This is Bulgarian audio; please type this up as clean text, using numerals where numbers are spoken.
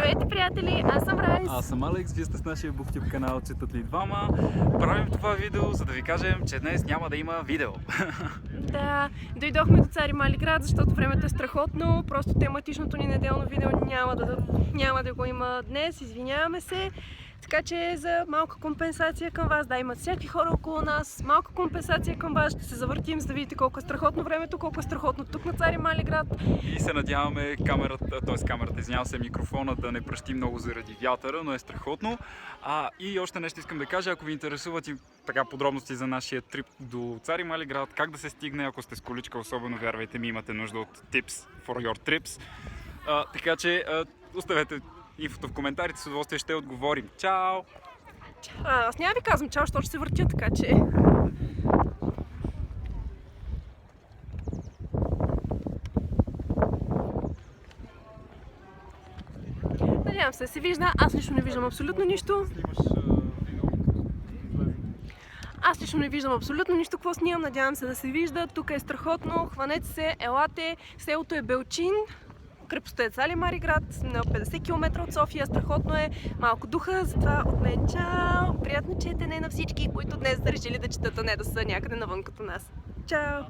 Здравейте, приятели! Аз съм Райс. Аз съм Алекс, вие сте с нашия BookTube канал Четат ли двама. Правим това видео, за да ви кажем, че днес няма да има видео. Да, дойдохме до Цари Мали град, защото времето е страхотно. Просто тематичното ни неделно видео няма да го има днес, извиняваме се. Така че за малка компенсация към вас, да, имат всякакви хора около нас, малка компенсация към вас, ще се завъртим, за да видите колко е страхотно времето, колко е страхотно тук на Цари Мали град. И се надяваме микрофона да не пръщи много заради вятъра, но е страхотно. И още нещо искам да кажа, ако ви интересуват и така подробности за нашия трип до Цари Мали град, как да се стигне, ако сте с количка, особено вярвайте ми, имате нужда от tips for your trips. Така че оставете инфото в коментарите, с удоволствие ще отговорим. Чао! Аз няма ви казвам чао, защото ще се въртя, така че... Надявам се да се вижда, аз лично не виждам абсолютно нищо. Аз лично не виждам абсолютно нищо, какво снимам, надявам се да се вижда. Тук е страхотно, хванете се, елате, селото е Белчин. Крепостта е Цари Мали град, на 50 км от София, страхотно е, малко духа, затова от мен чао! Приятно четене на всички, които днес са решили да четат, а не да са някъде навън като нас. Чао!